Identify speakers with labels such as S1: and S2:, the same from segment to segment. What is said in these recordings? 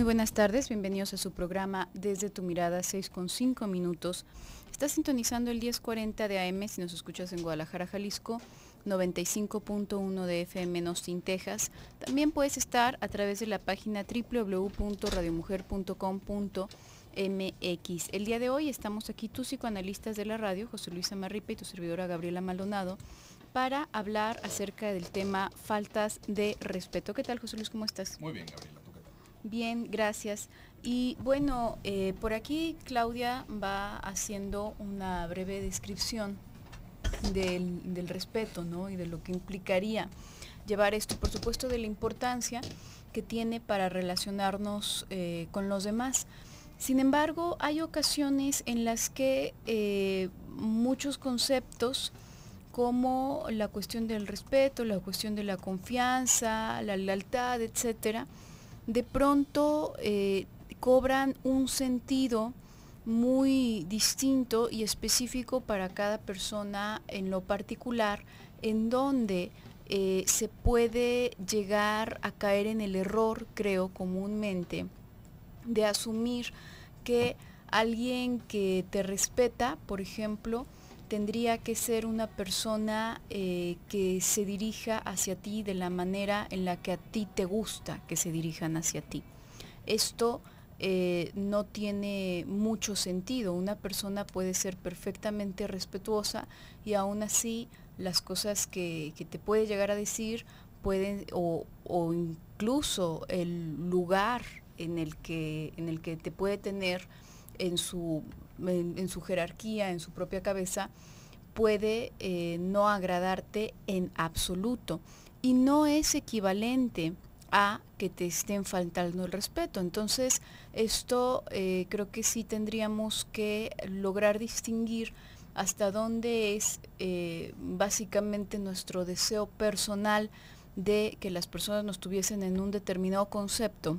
S1: buenas tardes, bienvenidos a su programa Desde tu Mirada, 6:05. Está sintonizando el 1040 de AM si nos escuchas en Guadalajara, Jalisco, 95.1 de FM en Austin, Texas. También puedes estar a través de la página www.radiomujer.com.mx. El día de hoy estamos aquí, tus psicoanalistas de la radio, José Luis Amarripa y tu servidora Gabriela Maldonado, para hablar acerca del tema faltas de respeto. ¿Qué tal, José Luis? ¿Cómo estás?
S2: Muy bien, Gabriela. ¿Tú qué tal?
S1: Bien, gracias. Y bueno, por aquí Claudia va haciendo una breve descripción del respeto, ¿no? Y de lo que implicaría llevar esto, por supuesto, de la importancia que tiene para relacionarnos con los demás. Sin embargo, hay ocasiones en las que muchos conceptos, como la cuestión del respeto, la cuestión de la confianza, la lealtad, etcétera, de pronto cobran un sentido muy distinto y específico para cada persona en lo particular, en donde se puede llegar a caer en el error, creo, comúnmente, de asumir que alguien que te respeta, por ejemplo, tendría que ser una persona que se dirija hacia ti de la manera en la que a ti te gusta que se dirijan hacia ti. Esto no tiene mucho sentido. Una persona puede ser perfectamente respetuosa y aún así las cosas que te puede llegar a decir pueden, o incluso el lugar en el que te puede tener en su jerarquía, en su propia cabeza, puede no agradarte en absoluto y no es equivalente a que te estén faltando el respeto. Entonces, esto creo que sí tendríamos que lograr distinguir hasta dónde es básicamente nuestro deseo personal de que las personas nos tuviesen en un determinado concepto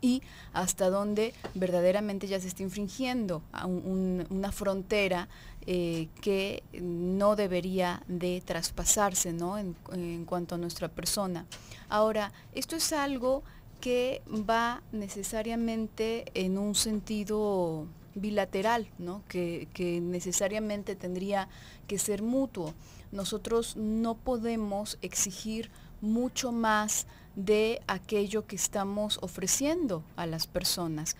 S1: y hasta dónde verdaderamente ya se está infringiendo una frontera que no debería de traspasarse, ¿no? en cuanto a nuestra persona. Ahora, esto es algo que va necesariamente en un sentido bilateral, ¿no? que necesariamente tendría que ser mutuo. Nosotros no podemos exigir mucho más de aquello que estamos ofreciendo a las personas.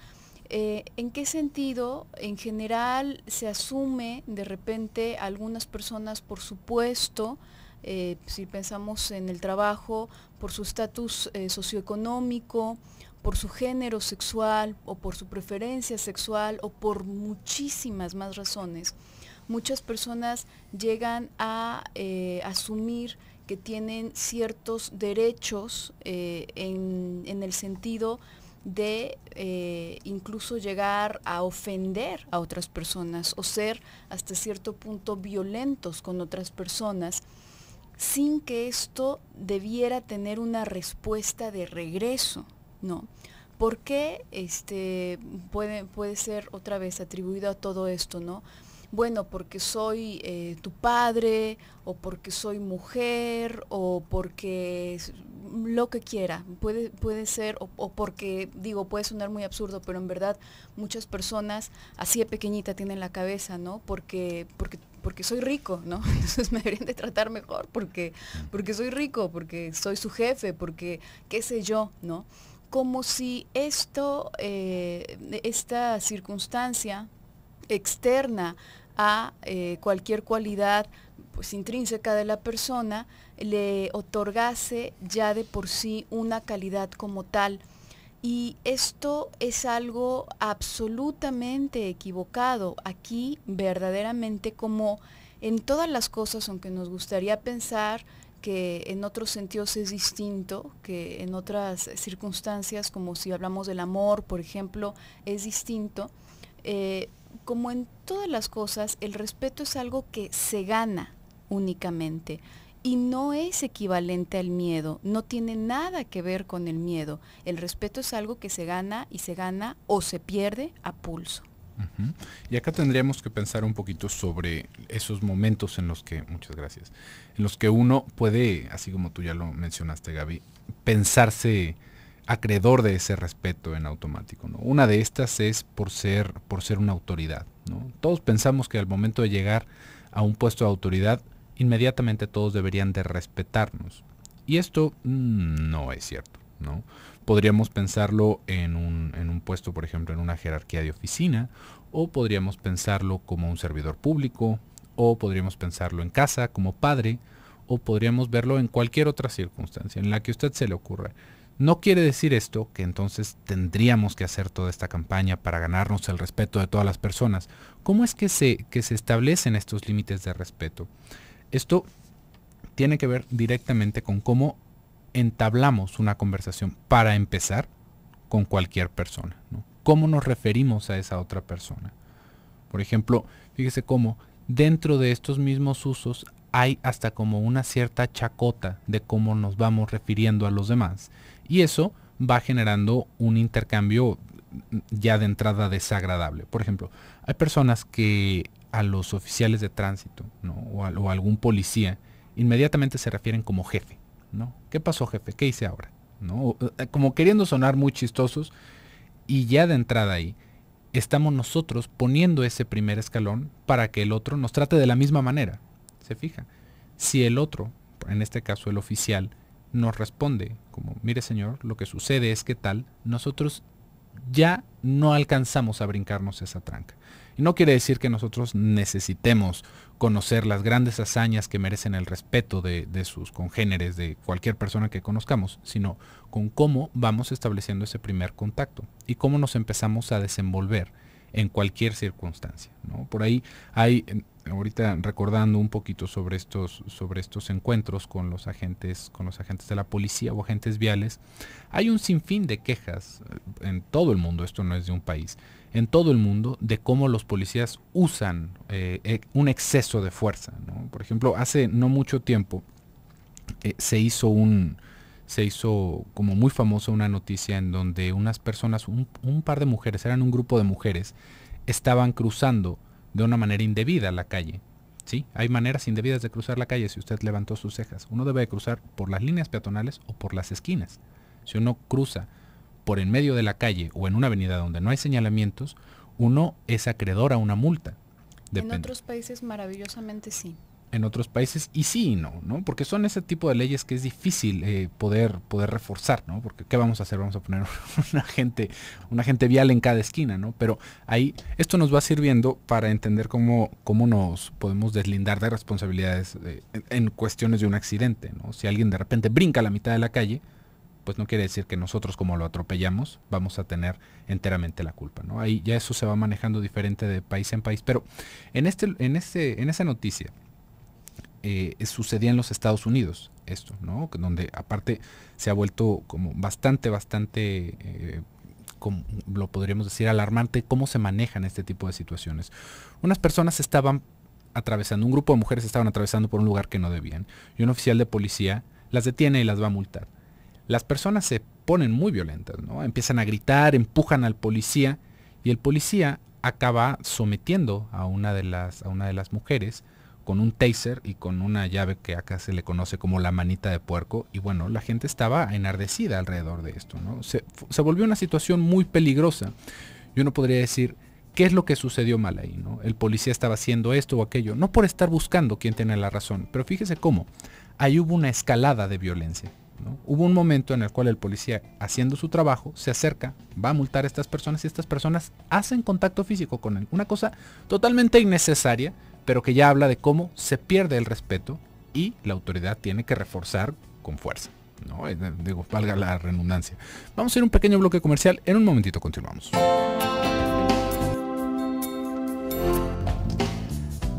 S1: ¿En qué sentido? En general se asume de repente algunas personas, por supuesto, si pensamos en el trabajo, por su estatus socioeconómico, por su género sexual o por su preferencia sexual o por muchísimas más razones, muchas personas llegan a asumir que tienen ciertos derechos en el sentido de incluso llegar a ofender a otras personas o ser hasta cierto punto violentos con otras personas, sin que esto debiera tener una respuesta de regreso, ¿no? ¿Por qué puede ser otra vez atribuido a todo esto, ¿no? Bueno, porque soy tu padre, o porque soy mujer, o porque lo que quiera, puede ser, o porque, digo, puede sonar muy absurdo, pero en verdad muchas personas así de pequeñita tienen la cabeza, ¿no? Porque soy rico, ¿no? Entonces me deberían de tratar mejor, porque soy rico, porque soy su jefe, porque qué sé yo, ¿no? Como si esta circunstancia externa a cualquier cualidad pues intrínseca de la persona le otorgase ya de por sí una calidad como tal. Y esto es algo absolutamente equivocado. Aquí verdaderamente, como en todas las cosas, aunque nos gustaría pensar que en otros sentidos es distinto, que en otras circunstancias, como si hablamos del amor, por ejemplo, es distinto, como en todas las cosas, el respeto es algo que se gana únicamente y no es equivalente al miedo, no tiene nada que ver con el miedo. El respeto es algo que se gana y se gana o se pierde a pulso.
S2: Y acá tendríamos que pensar un poquito sobre esos momentos en los que, muchas gracias, en los que uno puede, así como tú ya lo mencionaste, Gaby, pensarse acreedor de ese respeto en automático, ¿no? Una de estas es por ser una autoridad, ¿no? Todos pensamos que al momento de llegar a un puesto de autoridad, inmediatamente todos deberían de respetarnos. Y esto no es cierto, ¿no? Podríamos pensarlo en un puesto, por ejemplo, en una jerarquía de oficina, o podríamos pensarlo como un servidor público, o podríamos pensarlo en casa como padre, o podríamos verlo en cualquier otra circunstancia en la que a usted se le ocurra. No quiere decir esto que entonces tendríamos que hacer toda esta campaña para ganarnos el respeto de todas las personas. ¿Cómo es que se establecen estos límites de respeto? Esto tiene que ver directamente con cómo entablamos una conversación para empezar con cualquier persona, ¿no? ¿Cómo nos referimos a esa otra persona? Por ejemplo, fíjese cómo dentro de estos mismos usos hay hasta como una cierta chacota de cómo nos vamos refiriendo a los demás. Y eso va generando un intercambio ya de entrada desagradable. Por ejemplo, hay personas que a los oficiales de tránsito, ¿no? o a algún policía inmediatamente se refieren como jefe, ¿no? ¿Qué pasó, jefe? ¿Qué hice ahora? ¿No? Como queriendo sonar muy chistosos, y ya de entrada ahí estamos nosotros poniendo ese primer escalón para que el otro nos trate de la misma manera. ¿Se fija? Si el otro, en este caso el oficial, nos responde como, mire señor, lo que sucede es que tal, nosotros ya no alcanzamos a brincarnos esa tranca. Y no quiere decir que nosotros necesitemos conocer las grandes hazañas que merecen el respeto de sus congéneres, de cualquier persona que conozcamos, sino con cómo vamos estableciendo ese primer contacto y cómo nos empezamos a desenvolver en cualquier circunstancia, ¿no? Por ahí hay, ahorita recordando un poquito sobre estos encuentros con los agentes de la policía o agentes viales, hay un sinfín de quejas en todo el mundo, esto no es de un país, en todo el mundo, de cómo los policías usan un exceso de fuerza, ¿no? Por ejemplo, hace no mucho tiempo se hizo como muy famosa una noticia en donde unas personas, un par de mujeres, eran un grupo de mujeres, estaban cruzando de una manera indebida la calle. ¿Sí? Hay maneras indebidas de cruzar la calle si usted levantó sus cejas. Uno debe cruzar por las líneas peatonales o por las esquinas. Si uno cruza por en medio de la calle o en una avenida donde no hay señalamientos, uno es acreedor a una multa.
S1: Depende. En otros países maravillosamente sí.
S2: En otros países y sí y no, ¿no? Porque son ese tipo de leyes que es difícil poder reforzar, ¿no? Porque ¿qué vamos a hacer? Vamos a poner un agente vial en cada esquina, ¿no? Pero ahí esto nos va sirviendo para entender cómo nos podemos deslindar de responsabilidades en cuestiones de un accidente, ¿no? Si alguien de repente brinca a la mitad de la calle, pues no quiere decir que nosotros, como lo atropellamos, vamos a tener enteramente la culpa, ¿no? Ahí ya eso se va manejando diferente de país en país, pero en esa noticia sucedía en los Estados Unidos esto, ¿no? Donde aparte se ha vuelto como bastante, como lo podríamos decir, alarmante cómo se manejan este tipo de situaciones. Unas personas estaban atravesando, un grupo de mujeres estaban atravesando por un lugar que no debían, y un oficial de policía las detiene y las va a multar. Las personas se ponen muy violentas, ¿no? Empiezan a gritar, empujan al policía, y el policía acaba sometiendo a una de las mujeres con un taser y con una llave que acá se le conoce como la manita de puerco, y bueno, la gente estaba enardecida alrededor de esto, ¿no? Se volvió una situación muy peligrosa, y uno podría decir, ¿qué es lo que sucedió mal ahí, ¿no? El policía estaba haciendo esto o aquello, no por estar buscando quién tiene la razón, pero fíjese cómo, ahí hubo una escalada de violencia, ¿no? Hubo un momento en el cual el policía, haciendo su trabajo, se acerca, va a multar a estas personas, y estas personas hacen contacto físico con él, una cosa totalmente innecesaria, pero que ya habla de cómo se pierde el respeto y la autoridad tiene que reforzar con fuerza, ¿no? Digo, valga la redundancia. Vamos a hacer un pequeño bloque comercial, en un momentito continuamos.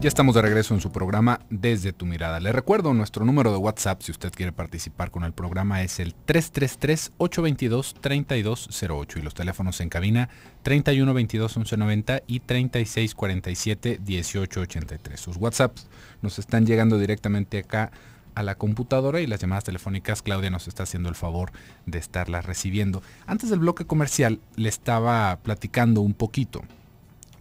S2: Ya estamos de regreso en su programa Desde tu Mirada. Le recuerdo nuestro número de WhatsApp si usted quiere participar con el programa, es el 333-822-3208 y los teléfonos en cabina 3122-1190 y 3647-1883. Sus WhatsApps nos están llegando directamente acá a la computadora, y las llamadas telefónicas Claudia nos está haciendo el favor de estarlas recibiendo. Antes del bloque comercial le estaba platicando un poquito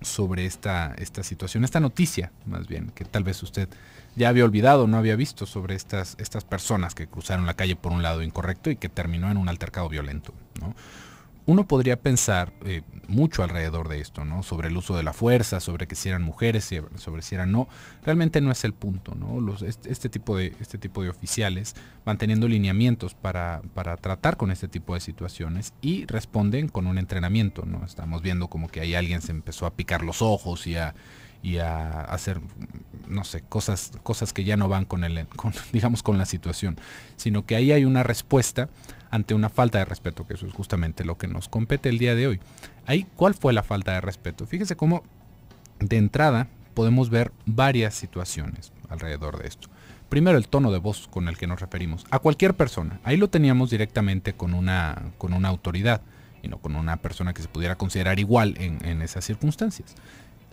S2: sobre esta situación, esta noticia más bien, que tal vez usted ya había olvidado, no había visto sobre estas personas que cruzaron la calle por un lado incorrecto y que terminó en un altercado violento, ¿no? Uno podría pensar mucho alrededor de esto, ¿no? Sobre el uso de la fuerza, sobre que si eran mujeres, sobre si eran no. Realmente no es el punto, ¿no? Este tipo de oficiales van teniendo lineamientos para tratar con este tipo de situaciones y responden con un entrenamiento, ¿no? Estamos viendo como que ahí alguien se empezó a picar los ojos y a hacer, no sé, cosas que ya no van digamos, con la situación, sino que ahí hay una respuesta ante una falta de respeto, que eso es justamente lo que nos compete el día de hoy. Ahí, ¿cuál fue la falta de respeto? Fíjese cómo de entrada podemos ver varias situaciones alrededor de esto. Primero, el tono de voz con el que nos referimos a cualquier persona. Ahí lo teníamos directamente con una autoridad y no con una persona que se pudiera considerar igual en esas circunstancias.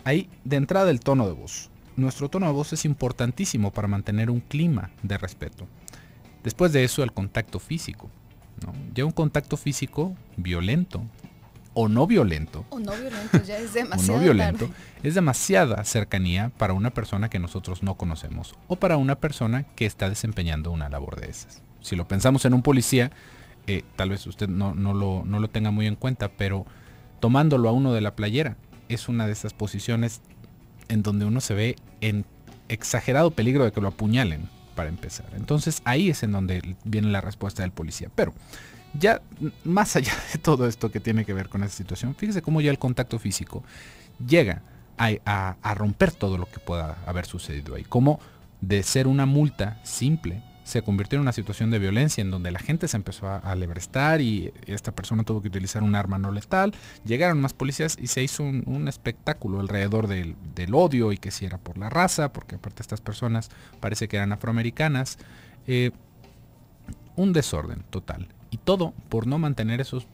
S2: Ahí, de entrada, el tono de voz. Nuestro tono de voz es importantísimo para mantener un clima de respeto. Después de eso, el contacto físico, ¿no? Ya un contacto físico violento o no violento.
S1: O no violento, ya es demasiado.
S2: O no violento, es demasiada cercanía para una persona que nosotros no conocemos o para una persona que está desempeñando una labor de esas. Si lo pensamos en un policía, tal vez usted no lo tenga muy en cuenta, pero tomándolo a uno de la playera, es una de esas posiciones en donde uno se ve en exagerado peligro de que lo apuñalen, para empezar. Entonces ahí es en donde viene la respuesta del policía. Pero ya más allá de todo esto que tiene que ver con esa situación, fíjese cómo ya el contacto físico llega a romper todo lo que pueda haber sucedido ahí. Como de ser una multa simple se convirtió en una situación de violencia en donde la gente se empezó a alebrestar y esta persona tuvo que utilizar un arma no letal. Llegaron más policías y se hizo un espectáculo alrededor del odio, y que si era por la raza, porque aparte estas personas parece que eran afroamericanas. Un desorden total. Y todo por no mantener esos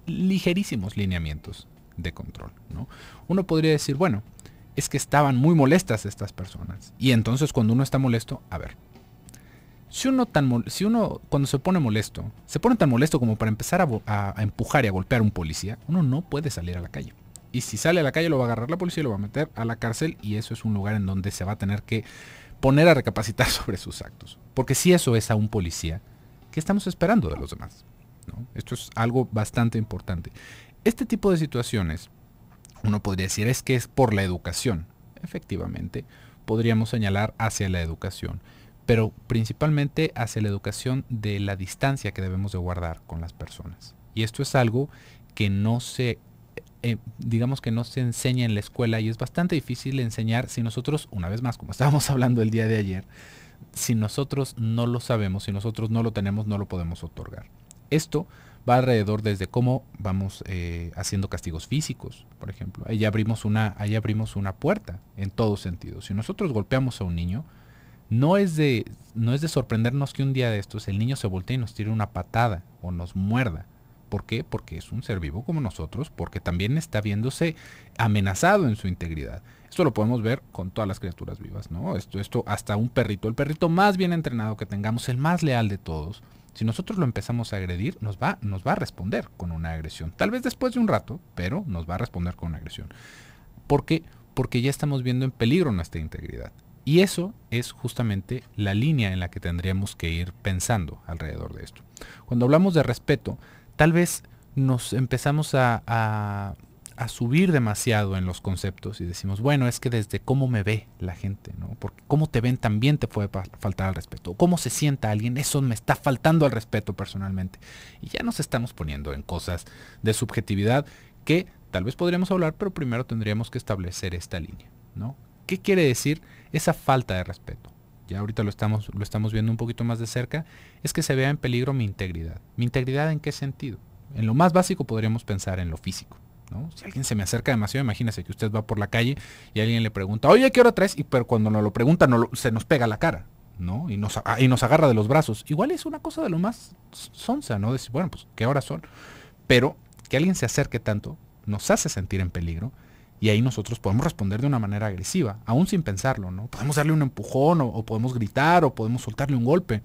S2: ligerísimos lineamientos de control, ¿no? Uno podría decir, bueno, es que estaban muy molestas estas personas. Y entonces cuando uno está molesto, a ver, si uno cuando se pone tan molesto como para empezar a empujar y a golpear a un policía, uno no puede salir a la calle. Y si sale a la calle lo va a agarrar la policía y lo va a meter a la cárcel, y eso es un lugar en donde se va a tener que poner a recapacitar sobre sus actos. Porque si eso es a un policía, ¿qué estamos esperando de los demás? ¿No? Esto es algo bastante importante. Este tipo de situaciones, uno podría decir, es que es por la educación. Efectivamente, podríamos señalar hacia la educación, pero principalmente hacia la educación de la distancia que debemos de guardar con las personas. Y esto es algo que no se, digamos que no se enseña en la escuela, y es bastante difícil enseñar si nosotros, una vez más, como estábamos hablando el día de ayer, si nosotros no lo sabemos, si nosotros no lo tenemos, no lo podemos otorgar. Esto va alrededor desde cómo vamos haciendo castigos físicos, por ejemplo. Ahí abrimos una puerta en todo sentido. Si nosotros golpeamos a un niño, no es de sorprendernos que un día de estos el niño se voltee y nos tire una patada o nos muerda. ¿Por qué? Porque es un ser vivo como nosotros, porque también está viéndose amenazado en su integridad. Esto lo podemos ver con todas las criaturas vivas, ¿no? Esto hasta un perrito, el perrito más bien entrenado que tengamos, el más leal de todos, si nosotros lo empezamos a agredir, nos va a responder con una agresión. Tal vez después de un rato, pero nos va a responder con una agresión. ¿Por qué? Porque ya estamos viendo en peligro nuestra integridad. Y eso es justamente la línea en la que tendríamos que ir pensando alrededor de esto. Cuando hablamos de respeto, tal vez nos empezamos a subir demasiado en los conceptos y decimos, bueno, es que desde cómo me ve la gente, ¿no? Porque cómo te ven también te puede faltar al respeto. Cómo se sienta alguien, eso me está faltando al respeto personalmente. Y ya nos estamos poniendo en cosas de subjetividad que tal vez podríamos hablar, pero primero tendríamos que establecer esta línea, ¿no? ¿Qué quiere decir esa falta de respeto? Ya ahorita lo estamos viendo un poquito más de cerca. Es que se vea en peligro mi integridad. ¿Mi integridad en qué sentido? En lo más básico podríamos pensar en lo físico, ¿no? Si alguien se me acerca demasiado, imagínese que usted va por la calle y alguien le pregunta, oye, ¿qué hora traes? Pero cuando nos lo pregunta se nos pega la cara, ¿no? Y nos agarra de los brazos. Igual es una cosa de lo más sonsa, ¿no? Decir, bueno, pues, ¿qué horas son? Pero que alguien se acerque tanto nos hace sentir en peligro. Y ahí nosotros podemos responder de una manera agresiva, aún sin pensarlo, ¿no? Podemos darle un empujón o podemos gritar o podemos soltarle un golpe.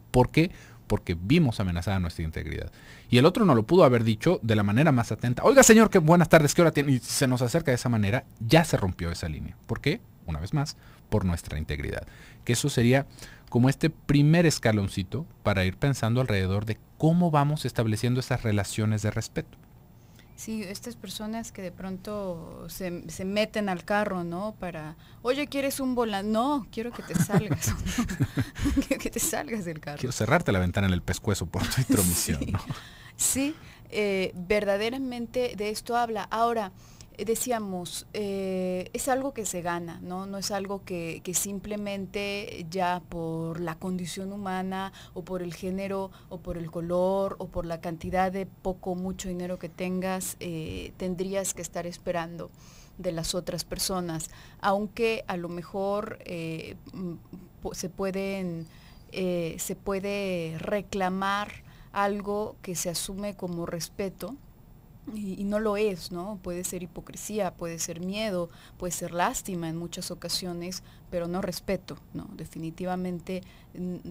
S2: ¿Por qué? Porque vimos amenazada nuestra integridad. Y el otro no lo pudo haber dicho de la manera más atenta. Oiga, señor, qué buenas tardes, ¿qué hora tiene? Y se nos acerca de esa manera, ya se rompió esa línea. ¿Por qué? Una vez más, por nuestra integridad. Que eso sería como este primer escaloncito para ir pensando alrededor de cómo vamos estableciendo esas relaciones de respeto.
S1: Sí, estas personas que de pronto se meten al carro, ¿no? Para, oye, ¿quieres un volante? No, quiero que te salgas. Quiero que te salgas del carro.
S2: Quiero cerrarte la ventana en el pescuezo por tu intromisión,
S1: Sí,
S2: ¿no?
S1: sí, verdaderamente de esto habla. Ahora, decíamos, es algo que se gana, ¿no? No es algo que simplemente ya por la condición humana o por el género o por el color o por la cantidad de poco o mucho dinero que tengas, tendrías que estar esperando de las otras personas, aunque a lo mejor se puede reclamar algo que se asume como respeto. Y no lo es, ¿no? Puede ser hipocresía, puede ser miedo, puede ser lástima en muchas ocasiones, pero no respeto, ¿no? Definitivamente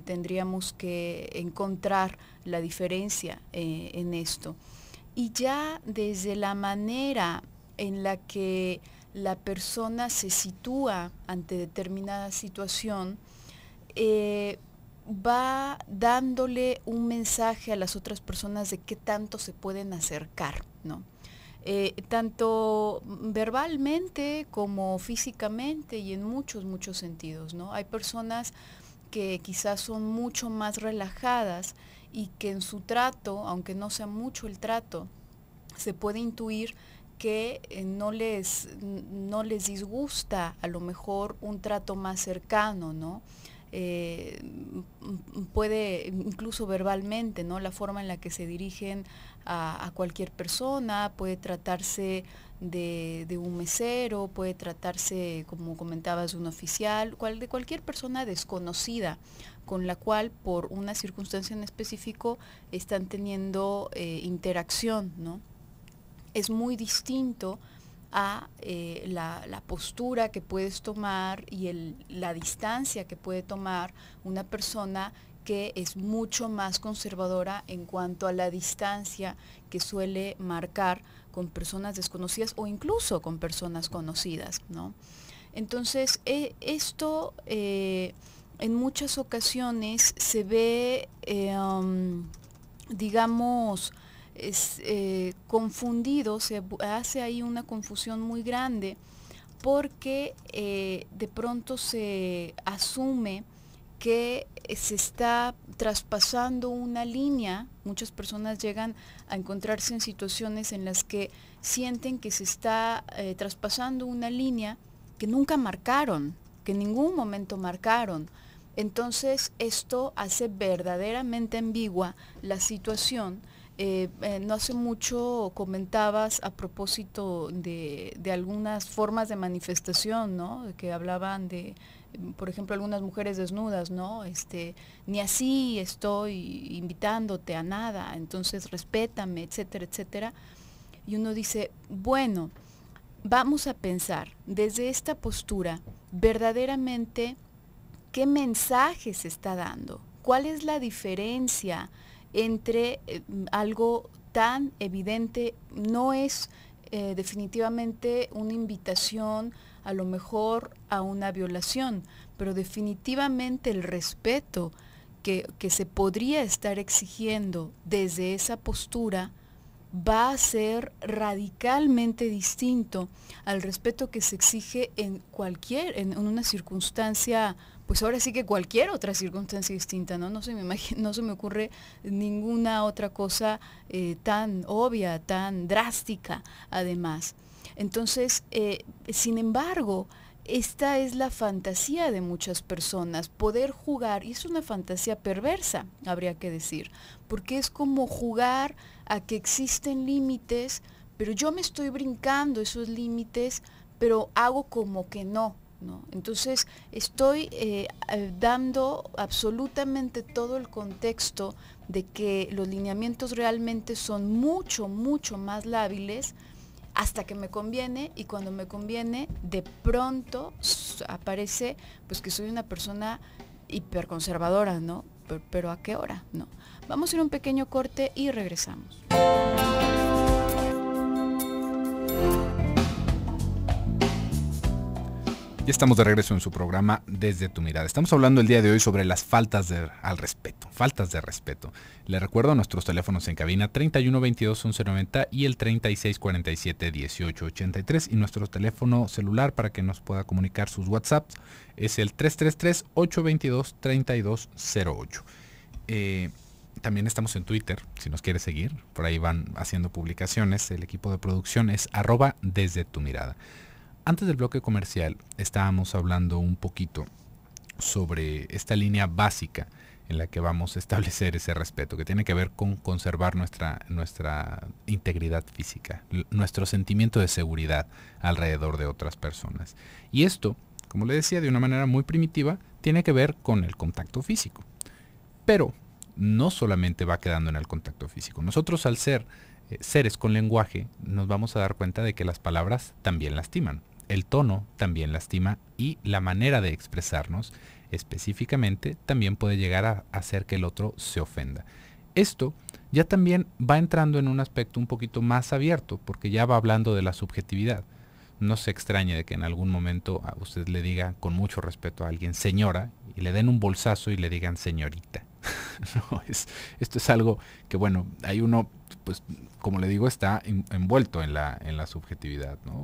S1: tendríamos que encontrar la diferencia en esto. Y ya desde la manera en la que la persona se sitúa ante determinada situación, va dándole un mensaje a las otras personas de qué tanto se pueden acercar, ¿no? Tanto verbalmente como físicamente y en muchos sentidos, ¿no? Hay personas que quizás son mucho más relajadas y que en su trato, aunque no sea mucho el trato, se puede intuir que no les disgusta a lo mejor un trato más cercano, ¿no? Puede incluso verbalmente, ¿no? La forma en la que se dirigen a cualquier persona, puede tratarse de un mesero, puede tratarse, como comentabas, de un oficial, de cualquier persona desconocida con la cual por una circunstancia en específico están teniendo interacción, ¿no? Es muy distinto a la postura que puedes tomar y la distancia que puede tomar una persona que es mucho más conservadora en cuanto a la distancia que suele marcar con personas desconocidas o incluso con personas conocidas, ¿no? Entonces, esto en muchas ocasiones se ve, digamos, confundido, se hace ahí una confusión muy grande porque de pronto se asume que se está traspasando una línea. Muchas personas llegan a encontrarse en situaciones en las que sienten que se está traspasando una línea que nunca marcaron, que en ningún momento marcaron. Entonces esto hace verdaderamente ambigua la situación. No hace mucho comentabas a propósito de algunas formas de manifestación, ¿no? Que hablaban de, por ejemplo, algunas mujeres desnudas, ¿no? Ni así estoy invitándote a nada, entonces respétame, etcétera, etcétera. Y uno dice, bueno, vamos a pensar desde esta postura, verdaderamente, ¿qué mensaje se está dando? ¿Cuál es la diferencia entre algo tan evidente? No es definitivamente una invitación a lo mejor a una violación, pero definitivamente el respeto que se podría estar exigiendo desde esa postura va a ser radicalmente distinto al respeto que se exige en una circunstancia, pues ahora sí que cualquier otra circunstancia distinta, ¿no? No se me ocurre ninguna otra cosa tan obvia, tan drástica, además. Entonces, sin embargo, esta es la fantasía de muchas personas, poder jugar, y es una fantasía perversa, habría que decir, porque es como jugar a que existen límites, pero yo me estoy brincando esos límites, pero hago como que no, ¿no? Entonces estoy dando absolutamente todo el contexto de que los lineamientos realmente son mucho más lábiles hasta que me conviene, y cuando me conviene de pronto aparece pues que soy una persona hiperconservadora, ¿no? Pero ¿a qué hora? No. Vamos a ir a un pequeño corte y regresamos.
S2: Ya estamos de regreso en su programa Desde tu Mirada. Estamos hablando el día de hoy sobre las faltas al respeto, faltas de respeto. Le recuerdo nuestros teléfonos en cabina 31 22 11 90 y el 36 47 18 83, y nuestro teléfono celular para que nos pueda comunicar sus WhatsApps es el 333 822 3208. También estamos en Twitter, si nos quiere seguir, por ahí van haciendo publicaciones. El equipo de producción es @desde tu mirada. Antes del bloque comercial estábamos hablando un poquito sobre esta línea básica en la que vamos a establecer ese respeto, que tiene que ver con conservar nuestra integridad física, nuestro sentimiento de seguridad alrededor de otras personas. Y esto, como le decía, de una manera muy primitiva, tiene que ver con el contacto físico. Pero no solamente va quedando en el contacto físico. Nosotros, al ser seres con lenguaje, nos vamos a dar cuenta de que las palabras también lastiman. El tono también lastima, y la manera de expresarnos específicamente también puede llegar a hacer que el otro se ofenda. Esto ya también va entrando en un aspecto un poquito más abierto, porque ya va hablando de la subjetividad. No se extrañe de que en algún momento a usted le diga con mucho respeto a alguien señora, y le den un bolsazo y le digan señorita. No, esto es algo que, bueno, hay uno, pues, como le digo, está envuelto en la subjetividad, ¿no?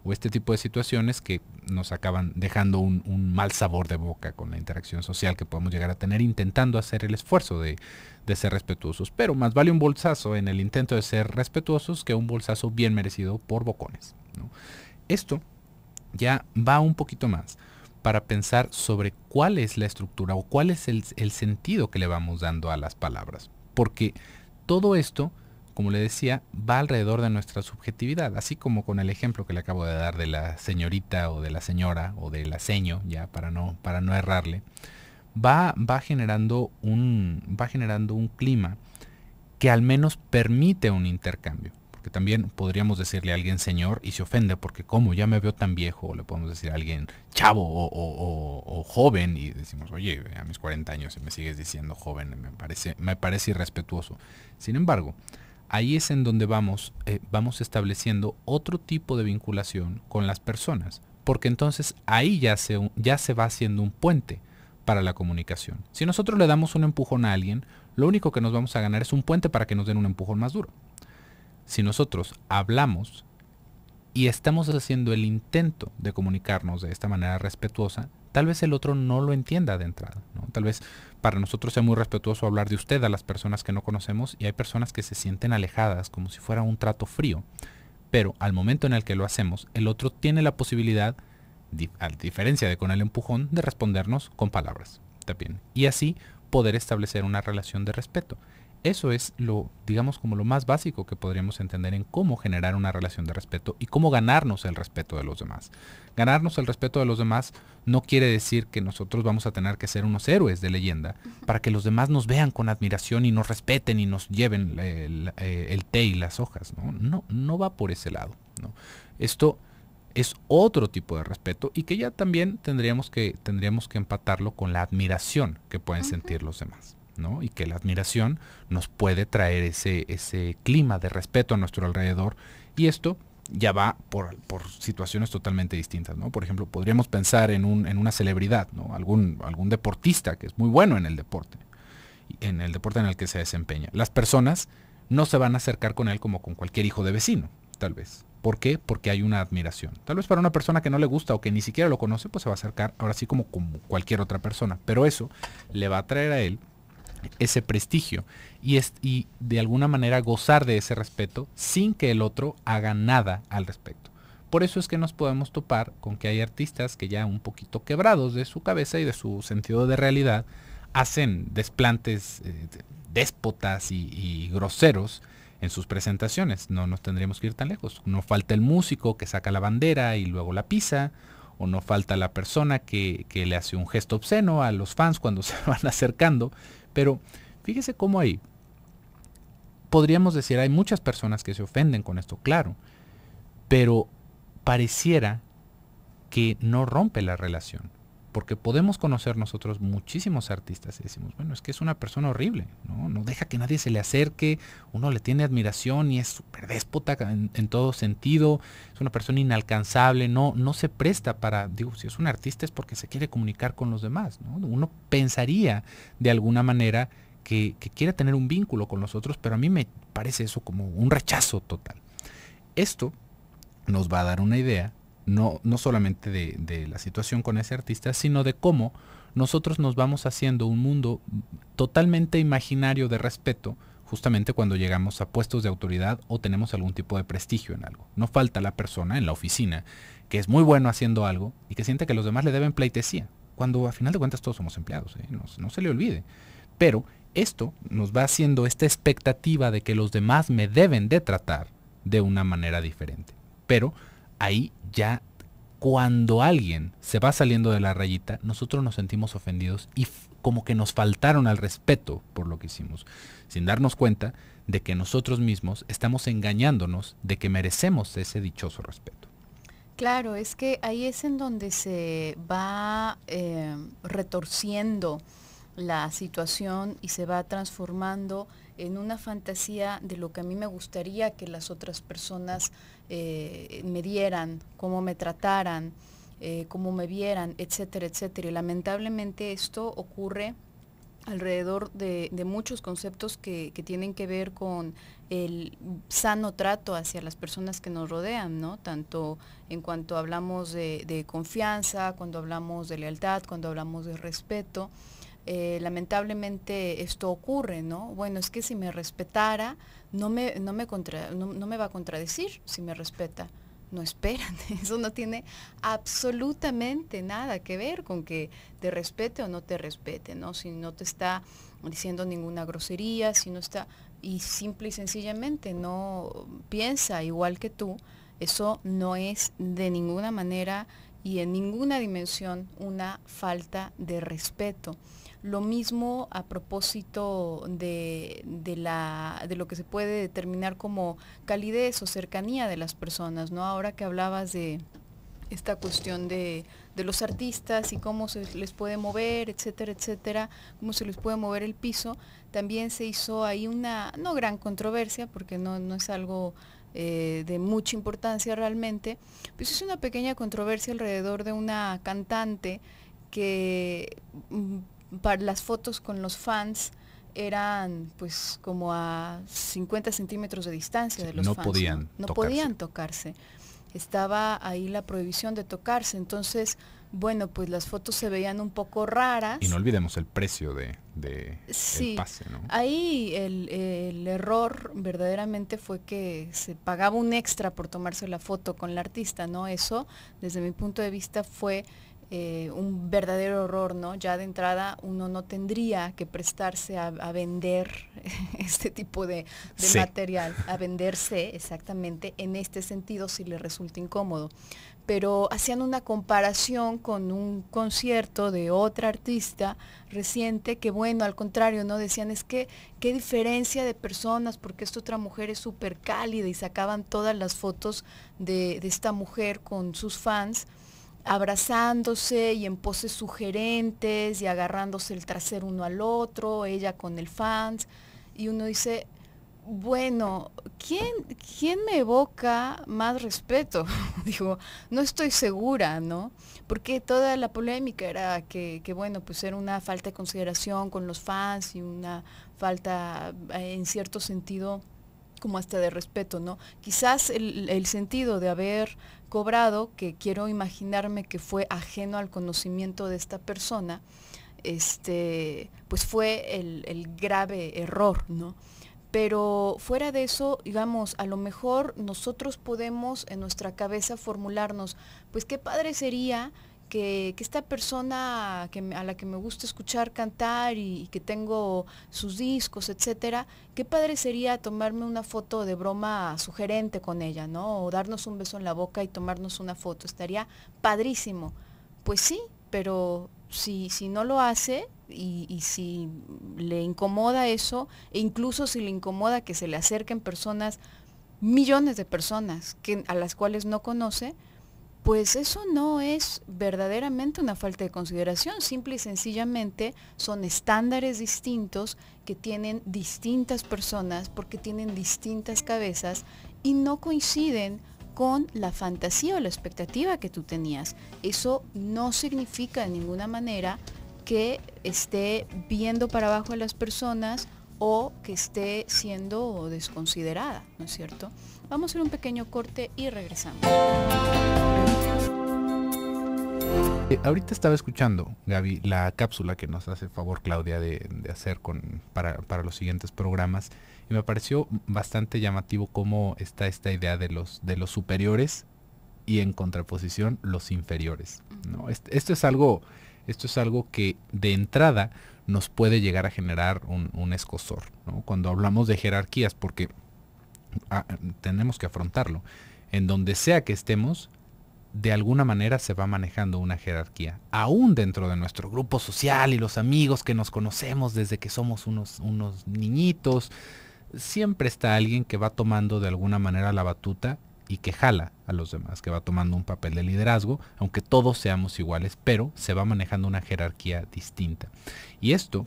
S2: O este tipo de situaciones que nos acaban dejando un mal sabor de boca con la interacción social que podemos llegar a tener intentando hacer el esfuerzo de ser respetuosos. Pero más vale un bolsazo en el intento de ser respetuosos que un bolsazo bien merecido por bocones, ¿no? Esto ya va un poquito más para pensar sobre cuál es la estructura o cuál es el sentido que le vamos dando a las palabras. Porque todo esto, como le decía, va alrededor de nuestra subjetividad, así como con el ejemplo que le acabo de dar de la señorita o de la señora o de la seño, ya para no errarle, va generando un clima que al menos permite un intercambio. Porque también podríamos decirle a alguien señor y se ofende porque como ya me veo tan viejo, o le podemos decir a alguien chavo o joven y decimos, oye, a mis 40 años me sigues diciendo joven, me parece irrespetuoso. Sin embargo, ahí es en donde vamos estableciendo otro tipo de vinculación con las personas, porque entonces ahí ya se va haciendo un puente para la comunicación. Si nosotros le damos un empujón a alguien, lo único que nos vamos a ganar es un puente para que nos den un empujón más duro. Si nosotros hablamos y estamos haciendo el intento de comunicarnos de esta manera respetuosa, tal vez el otro no lo entienda de entrada, ¿no? Tal vez para nosotros sea muy respetuoso hablar de usted a las personas que no conocemos, y hay personas que se sienten alejadas como si fuera un trato frío. Pero al momento en el que lo hacemos, el otro tiene la posibilidad, a diferencia de con el empujón, de respondernos con palabras también. Y así poder establecer una relación de respeto. Eso es digamos, como lo más básico que podríamos entender en cómo generar una relación de respeto y cómo ganarnos el respeto de los demás. Ganarnos el respeto de los demás no quiere decir que nosotros vamos a tener que ser unos héroes de leyenda para que los demás nos vean con admiración y nos respeten y nos lleven el té y las hojas, ¿no? No va por ese lado, ¿no? Esto es otro tipo de respeto, y que ya también tendríamos que empatarlo con la admiración que pueden sentir los demás, ¿no? Y que la admiración nos puede traer ese clima de respeto a nuestro alrededor, y esto ya va por situaciones totalmente distintas, ¿no? Por ejemplo, podríamos pensar en una celebridad, ¿no? Algún deportista que es muy bueno en el deporte en el que se desempeña. Las personas no se van a acercar con él como con cualquier hijo de vecino, tal vez. ¿Por qué? Porque hay una admiración. Tal vez para una persona que no le gusta o que ni siquiera lo conoce, pues se va a acercar ahora sí como cualquier otra persona. Pero eso le va a traer a él ese prestigio y de alguna manera gozar de ese respeto sin que el otro haga nada al respecto. Por eso es que nos podemos topar con que hay artistas que ya un poquito quebrados de su cabeza y de su sentido de realidad hacen desplantes déspotas y groseros en sus presentaciones. No nos tendríamos que ir tan lejos. No falta el músico que saca la bandera y luego la pisa, o no falta la persona que le hace un gesto obsceno a los fans cuando se van acercando. Pero fíjese cómo ahí podríamos decir, hay muchas personas que se ofenden con esto, claro, pero pareciera que no rompe la relación, porque podemos conocer nosotros muchísimos artistas y decimos, bueno, es que es una persona horrible, ¿no? No deja que nadie se le acerque, uno le tiene admiración y es súper déspota en todo sentido, es una persona inalcanzable, no se presta para, digo, si es un artista es porque se quiere comunicar con los demás, ¿no? Uno pensaría de alguna manera que quiere tener un vínculo con los otros, pero a mí me parece eso como un rechazo total. Esto nos va a dar una idea, no solamente de la situación con ese artista, sino de cómo nosotros nos vamos haciendo un mundo totalmente imaginario de respeto, justamente cuando llegamos a puestos de autoridad o tenemos algún tipo de prestigio en algo. No falta la persona en la oficina que es muy bueno haciendo algo y que siente que los demás le deben pleitesía, cuando a final de cuentas todos somos empleados, ¿eh? No se le olvide. Pero esto nos va haciendo esta expectativa de que los demás me deben de tratar de una manera diferente. Pero ahí ya cuando alguien se va saliendo de la rayita, nosotros nos sentimos ofendidos y como que nos faltaron al respeto por lo que hicimos, sin darnos cuenta de que nosotros mismos estamos engañándonos de que merecemos ese dichoso respeto.
S1: Claro, es que ahí es en donde se va retorciendo la situación y se va transformando en una fantasía de lo que a mí me gustaría que las otras personas me dieran, cómo me trataran, cómo me vieran, etcétera, etcétera. Y lamentablemente esto ocurre alrededor de muchos conceptos que tienen que ver con el sano trato hacia las personas que nos rodean, ¿no? Tanto en cuanto hablamos de confianza, cuando hablamos de lealtad, cuando hablamos de respeto. Lamentablemente esto ocurre, ¿no? Bueno, es que si me respetara, no me va a contradecir si me respeta. No, esperan, eso no tiene absolutamente nada que ver con que te respete o no te respete, ¿no? Si no te está diciendo ninguna grosería, si no está, y simple y sencillamente no piensa igual que tú, eso no es de ninguna manera y en ninguna dimensión una falta de respeto. Lo mismo a propósito de lo que se puede determinar como calidez o cercanía de las personas, ¿no? Ahora que hablabas de esta cuestión de los artistas y cómo se les puede mover, etcétera, etcétera, cómo se les puede mover el piso, también se hizo ahí una, no gran controversia, porque no es algo de mucha importancia realmente, pues es una pequeña controversia alrededor de una cantante que para las fotos con los fans eran pues como a 50 centímetros de distancia de los fans. No podían tocarse. Estaba ahí la prohibición de tocarse. Entonces, bueno, pues las fotos se veían un poco raras.
S2: Y no olvidemos el precio del pase, ¿no?
S1: Ahí el error verdaderamente fue que se pagaba un extra por tomarse la foto con la artista, ¿no? Eso, desde mi punto de vista, fue un verdadero error, ¿no? Ya de entrada uno no tendría que prestarse a vender este tipo de sí, material, a venderse exactamente en este sentido si le resulta incómodo. Pero hacían una comparación con un concierto de otra artista reciente que, bueno, al contrario, ¿no? Decían, es que qué diferencia de personas, porque esta otra mujer es súper cálida, y sacaban todas las fotos de esta mujer con sus fans, abrazándose y en poses sugerentes y agarrándose el trasero uno al otro, ella con el fans, y uno dice, bueno, ¿quién me evoca más respeto? Digo, no estoy segura, ¿no? Porque toda la polémica era que bueno, pues era una falta de consideración con los fans y una falta en cierto sentido como hasta de respeto, ¿no? Quizás el sentido de haber cobrado, que quiero imaginarme que fue ajeno al conocimiento de esta persona, pues fue el grave error, ¿no? Pero fuera de eso, digamos, a lo mejor nosotros podemos en nuestra cabeza formularnos, pues qué padre sería que esta persona a la que me gusta escuchar cantar y que tengo sus discos, etcétera, qué padre sería tomarme una foto de broma sugerente con ella, ¿no? O darnos un beso en la boca y tomarnos una foto, estaría padrísimo. Pues sí, pero si no lo hace y si le incomoda eso, e incluso si le incomoda que se le acerquen personas, millones de personas a las cuales no conoce, Pues eso no es verdaderamente una falta de consideración, simple y sencillamente son estándares distintos que tienen distintas personas porque tienen distintas cabezas y no coinciden con la fantasía o la expectativa que tú tenías. Eso no significa de ninguna manera que esté viendo para abajo a las personas o que esté siendo desconsiderada, ¿no es cierto? Vamos a hacer un pequeño corte y regresamos.
S2: Ahorita estaba escuchando, Gaby, la cápsula que nos hace favor Claudia de hacer para los siguientes programas, y me pareció bastante llamativo cómo está esta idea de los superiores y en contraposición los inferiores, ¿no? Esto es algo que de entrada nos puede llegar a generar un escozor, ¿no? Cuando hablamos de jerarquías, porque tenemos que afrontarlo. En donde sea que estemos, de alguna manera se va manejando una jerarquía. Aún dentro de nuestro grupo social y los amigos que nos conocemos desde que somos unos niñitos, siempre está alguien que va tomando de alguna manera la batuta y que jala a los demás, que va tomando un papel de liderazgo, aunque todos seamos iguales, pero se va manejando una jerarquía distinta. Y esto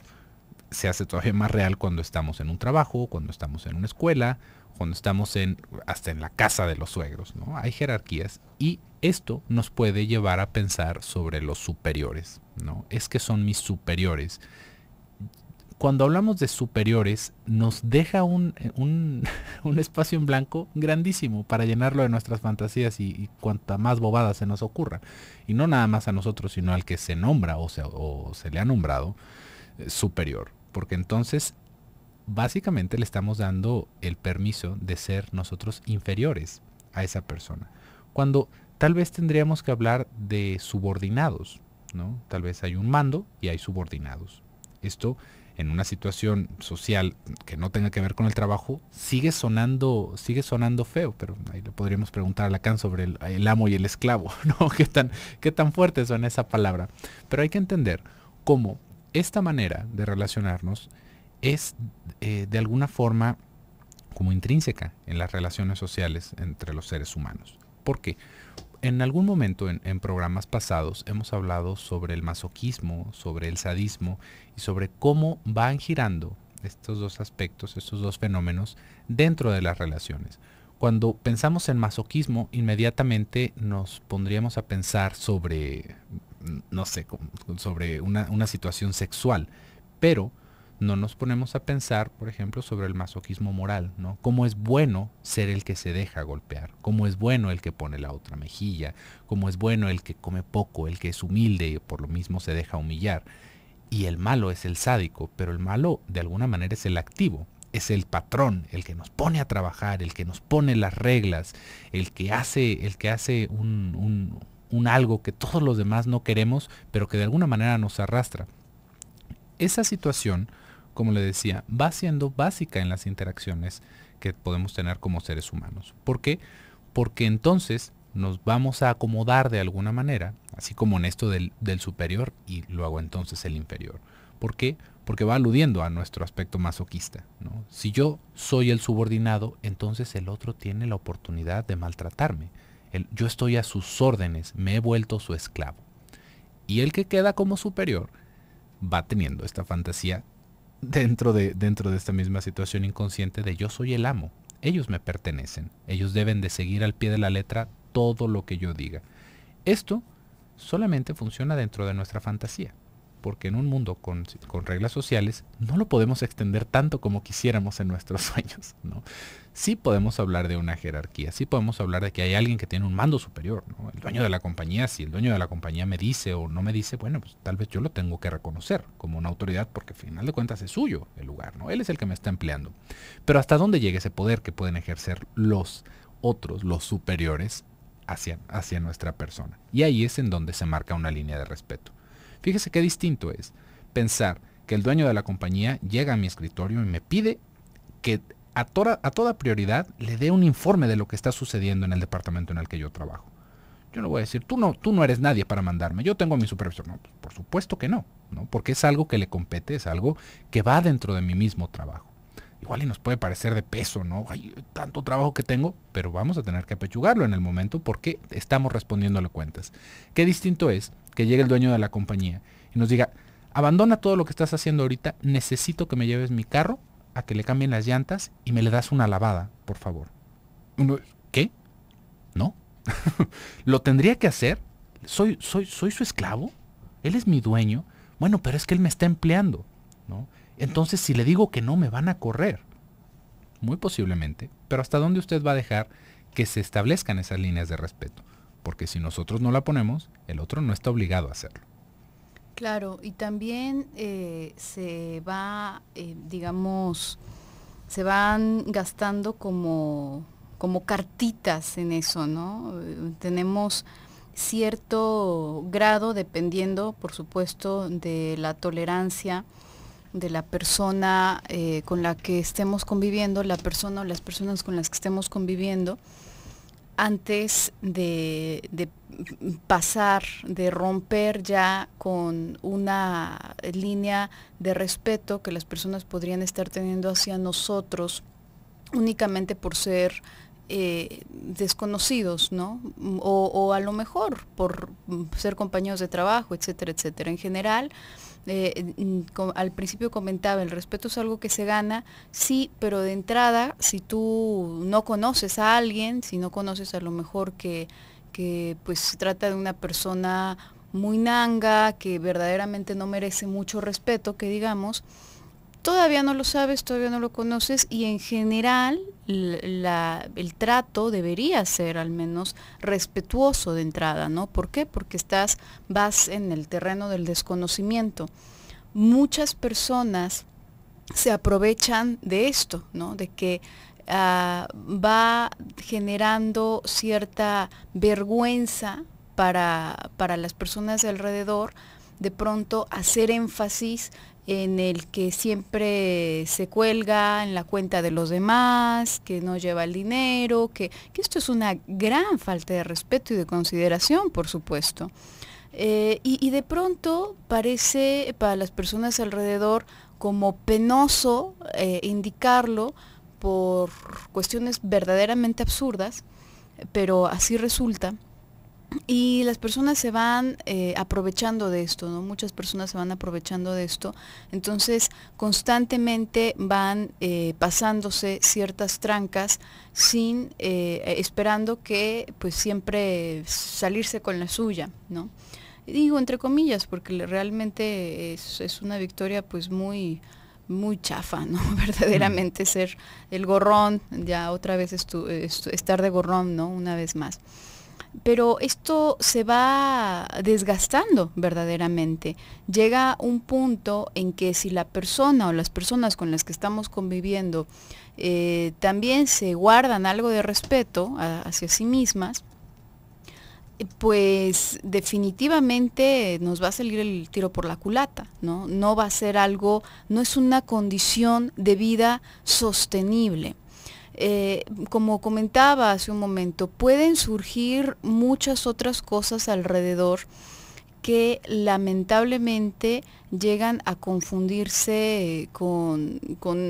S2: se hace todavía más real cuando estamos en un trabajo, cuando estamos en una escuela, cuando estamos hasta en la casa de los suegros, ¿no? Hay jerarquías y esto nos puede llevar a pensar sobre los superiores, ¿no? Es que son mis superiores. Cuando hablamos de superiores, nos deja un espacio en blanco grandísimo para llenarlo de nuestras fantasías y cuanta más bobada se nos ocurra. Y no nada más a nosotros, sino al que se nombra o se le ha nombrado superior. Porque entonces básicamente le estamos dando el permiso de ser nosotros inferiores a esa persona. Cuando tal vez tendríamos que hablar de subordinados, ¿no? Tal vez hay un mando y hay subordinados. Esto en una situación social que no tenga que ver con el trabajo sigue sonando feo, pero ahí le podríamos preguntar a Lacan sobre el amo y el esclavo, ¿no? ¿Qué tan fuerte suena esa palabra? Pero hay que entender cómo esta manera de relacionarnos es de alguna forma como intrínseca en las relaciones sociales entre los seres humanos. ¿Por qué? En algún momento en programas pasados hemos hablado sobre el masoquismo, sobre el sadismo y sobre cómo van girando estos dos aspectos, estos dos fenómenos dentro de las relaciones. Cuando pensamos en masoquismo, inmediatamente nos pondríamos a pensar sobre, no sé, sobre una situación sexual, pero no nos ponemos a pensar, por ejemplo, sobre el masoquismo moral, ¿no? Cómo es bueno ser el que se deja golpear, cómo es bueno el que pone la otra mejilla, cómo es bueno el que come poco, el que es humilde y por lo mismo se deja humillar. Y el malo es el sádico, pero el malo de alguna manera es el activo, es el patrón, el que nos pone a trabajar, el que nos pone las reglas, el que hace un algo que todos los demás no queremos, pero que de alguna manera nos arrastra. Esa situación, como le decía, va siendo básica en las interacciones que podemos tener como seres humanos. ¿Por qué? Porque entonces nos vamos a acomodar de alguna manera, así como en esto del superior y luego entonces el inferior. ¿Por qué? Porque va aludiendo a nuestro aspecto masoquista, ¿no? Si yo soy el subordinado, entonces el otro tiene la oportunidad de maltratarme. Yo estoy a sus órdenes, me he vuelto su esclavo. Y el que queda como superior va teniendo esta fantasía dentro de esta misma situación inconsciente de yo soy el amo, ellos me pertenecen, ellos deben de seguir al pie de la letra todo lo que yo diga. Esto solamente funciona dentro de nuestra fantasía, porque en un mundo con reglas sociales no lo podemos extender tanto como quisiéramos en nuestros sueños, ¿no? Sí podemos hablar de una jerarquía, sí podemos hablar de que hay alguien que tiene un mando superior, ¿no? El dueño de la compañía, si el dueño de la compañía me dice o no me dice, bueno, pues tal vez yo lo tengo que reconocer como una autoridad porque al final de cuentas es suyo el lugar, ¿no? Él es el que me está empleando. Pero ¿hasta dónde llega ese poder que pueden ejercer los otros, los superiores, hacia nuestra persona? Y ahí es en donde se marca una línea de respeto. Fíjese qué distinto es pensar que el dueño de la compañía llega a mi escritorio y me pide que a toda prioridad le dé un informe de lo que está sucediendo en el departamento en el que yo trabajo. Yo no voy a decir, tú no eres nadie para mandarme, yo tengo a mi supervisor. No, por supuesto que no, porque es algo que le compete, es algo que va dentro de mi mismo trabajo. igual y nos puede parecer de peso, ¿no? Hay tanto trabajo que tengo, pero vamos a tener que apechugarlo en el momento porque estamos respondiéndole cuentas. Qué distinto es que llegue el dueño de la compañía y nos diga, abandona todo lo que estás haciendo ahorita, necesito que me lleves mi carro a que le cambien las llantas y me le das una lavada, por favor. ¿Qué? ¿No? ¿Lo tendría que hacer? ¿Soy su esclavo? ¿Él es mi dueño? Bueno, pero es que él me está empleando, ¿no? Entonces, si le digo que no, me van a correr. Muy posiblemente. Pero ¿hasta dónde usted va a dejar que se establezcan esas líneas de respeto? Porque si nosotros no la ponemos, el otro no está obligado a hacerlo.
S1: Claro, y también se va, digamos, se van gastando como cartitas en eso, ¿no? Tenemos cierto grado, dependiendo, por supuesto, de la tolerancia de la persona con la que estemos conviviendo, la persona o las personas con las que estemos conviviendo, antes de pasar, de romper ya con una línea de respeto que las personas podrían estar teniendo hacia nosotros únicamente por ser desconocidos, ¿no? O a lo mejor por ser compañeros de trabajo, etcétera, etcétera. En general, al principio comentaba, el respeto es algo que se gana, sí, pero de entrada, si tú no conoces a alguien, si no conoces a lo mejor que pues se trata de una persona muy nanga, que verdaderamente no merece mucho respeto, que digamos, todavía no lo sabes, todavía no lo conoces y en general el trato debería ser al menos respetuoso de entrada, ¿no? ¿Por qué? Porque vas en el terreno del desconocimiento. Muchas personas se aprovechan de esto, ¿no? De que va generando cierta vergüenza para las personas de alrededor, de pronto hacer énfasis en el que siempre se cuelga en la cuenta de los demás, que no lleva el dinero, que esto es una gran falta de respeto y de consideración, por supuesto. Y de pronto parece para las personas alrededor como penoso indicarlo por cuestiones verdaderamente absurdas, pero así resulta. Y las personas se van aprovechando de esto, ¿no? Muchas personas se van aprovechando de esto. Entonces, constantemente van pasándose ciertas trancas sin esperando que, pues, siempre salirse con la suya, ¿no? Y digo entre comillas, porque realmente es una victoria, pues, muy chafa, ¿no? Verdaderamente ser el gorrón, ya otra vez estar de gorrón, ¿no? Una vez más. Pero esto se va desgastando verdaderamente. Llega un punto en que si la persona o las personas con las que estamos conviviendo también se guardan algo de respeto hacia sí mismas, pues definitivamente nos va a salir el tiro por la culata, ¿no? No va a ser algo, no es una condición de vida sostenible. Como comentaba hace un momento, pueden surgir muchas otras cosas alrededor que lamentablemente llegan a confundirse con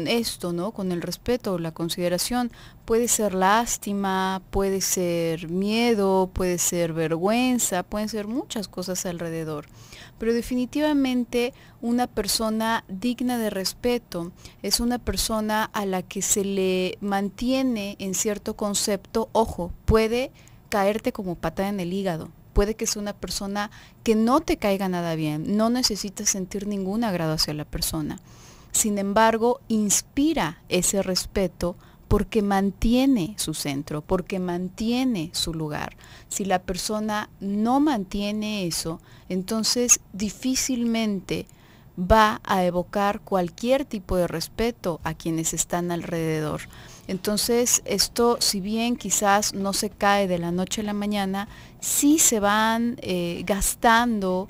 S1: esto, ¿no? Con el respeto, la consideración. Puede ser lástima, puede ser miedo, puede ser vergüenza, pueden ser muchas cosas alrededor. Pero definitivamente una persona digna de respeto es una persona a la que se le mantiene en cierto concepto. Ojo, puede caerte como patada en el hígado. Puede que sea una persona que no te caiga nada bien, no necesitas sentir ningún agrado hacia la persona. Sin embargo, inspira ese respeto porque mantiene su centro, porque mantiene su lugar. Si la persona no mantiene eso, entonces difícilmente va a evocar cualquier tipo de respeto a quienes están alrededor. Entonces, esto, si bien quizás no se cae de la noche a la mañana, sí se van gastando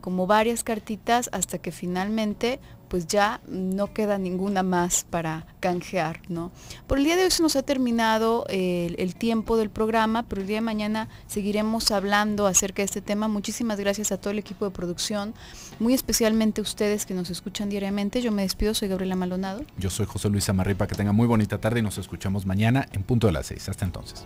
S1: como varias cartitas hasta que finalmente pues ya no queda ninguna más para canjear, ¿no? Por el día de hoy se nos ha terminado el tiempo del programa, pero el día de mañana seguiremos hablando acerca de este tema. Muchísimas gracias a todo el equipo de producción, muy especialmente a ustedes que nos escuchan diariamente. Yo me despido, soy Gabriela Maldonado.
S2: Yo soy José Luis Amarripa, que tenga muy bonita tarde y nos escuchamos mañana en punto de las 6. Hasta entonces.